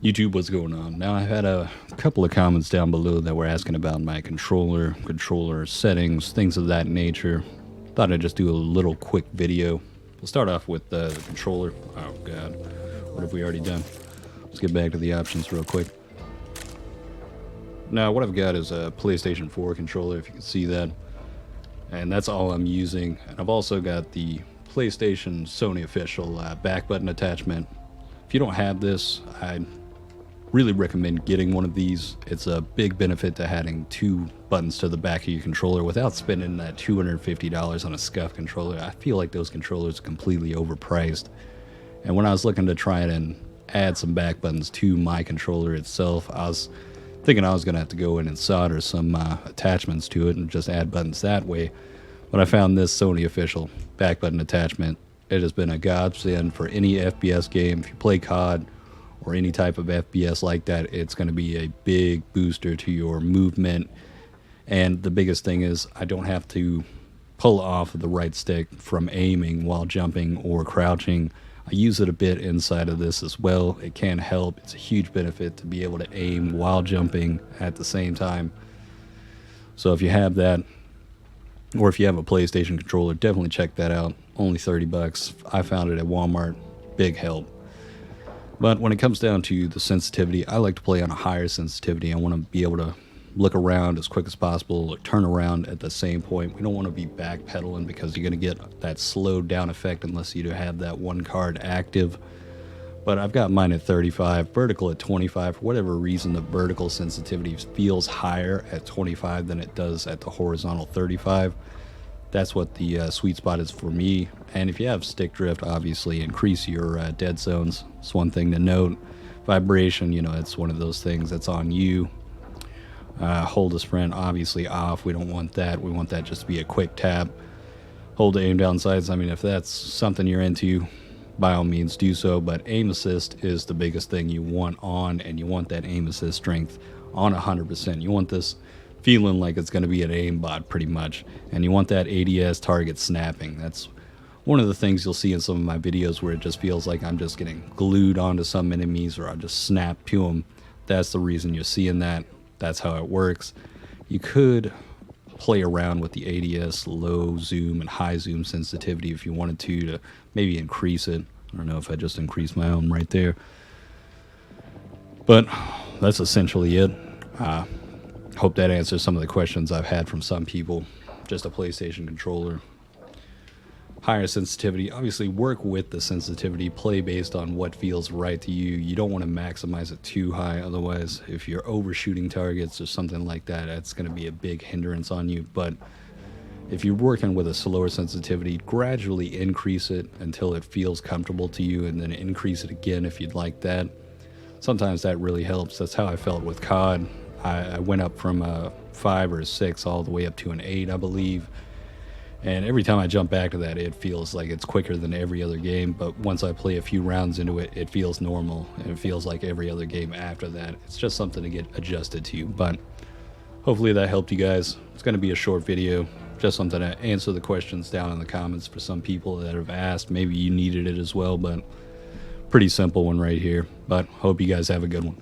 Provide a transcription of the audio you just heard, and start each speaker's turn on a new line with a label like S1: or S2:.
S1: YouTube, what's going on? Now, I had a couple of comments down below that were asking about my controller settings, things of that nature. Thought I'd just do a little quick video. We'll start off with the controller. Oh god, what have we already done? Let's get back to the options real quick. Now, what I've got is a PlayStation 4 controller, if you can see that. And that's all I'm using. And I've also got the PlayStation Sony official back button attachment. If you don't have this, I really recommend getting one of these. It's a big benefit to having two buttons to the back of your controller without spending that $250 on a scuff controller. I feel like those controllers are completely overpriced. And when I was looking to try and add some back buttons to my controller itself, I was thinking I was going to have to go in and solder some attachments to it and just add buttons that way. But I found this Sony official back button attachment. It has been a godsend for any FPS game. If you play COD or any type of FPS like that, it's going to be a big booster to your movement. And the biggest thing is I don't have to pull off the right stick from aiming while jumping or crouching. I use it a bit inside of this as well. It can help. It's a huge benefit to be able to aim while jumping at the same time. So if you have that, or if you have a PlayStation controller, definitely check that out. Only 30 bucks. I found it at Walmart. Big help. But when it comes down to the sensitivity, I like to play on a higher sensitivity. I want to be able to look around as quick as possible, or turn around at the same point. We don't want to be backpedaling because you're going to get that slowed down effect unless you have that one card active. But I've got mine at 35, vertical at 25. For whatever reason, the vertical sensitivity feels higher at 25 than it does at the horizontal 35. That's what the sweet spot is for me. And if you have stick drift, obviously increase your dead zones. It's one thing to note. Vibration, it's one of those things that's on you. Hold a sprint, obviously off. We don't want that. We want that just to be a quick tap. Hold to aim down sights. I mean, if that's something you're into, by all means do so. But aim assist is the biggest thing you want on, and you want that aim assist strength on 100%. You want this feeling like it's going to be an aimbot pretty much, and you want that ADS target snapping. That's one of the things you'll see in some of my videos where it just feels like I'm just getting glued onto some enemies, or I'll just snap to them. That's the reason you're seeing that. That's how it works. You could play around with the ADS low zoom and high zoom sensitivity if you wanted to maybe increase it. I don't know if I just increased my own right there, but that's essentially it. Hope that answers some of the questions I've had from some people. Just a PlayStation controller. Higher sensitivity. Obviously work with the sensitivity. Play based on what feels right to you. You don't want to maximize it too high. Otherwise, if you're overshooting targets or something like that, that's going to be a big hindrance on you. But if you're working with a slower sensitivity, gradually increase it until it feels comfortable to you, and then increase it again if you'd like that. Sometimes that really helps. That's how I felt with COD. I went up from a 5 or a 6 all the way up to an 8, I believe. And every time I jump back to that, it feels like it's quicker than every other game. But once I play a few rounds into it, it feels normal. And it feels like every other game after that. It's just something to get adjusted to. But hopefully that helped you guys. It's going to be a short video. Just something to answer the questions down in the comments for some people that have asked. Maybe you needed it as well, but pretty simple one right here. But hope you guys have a good one.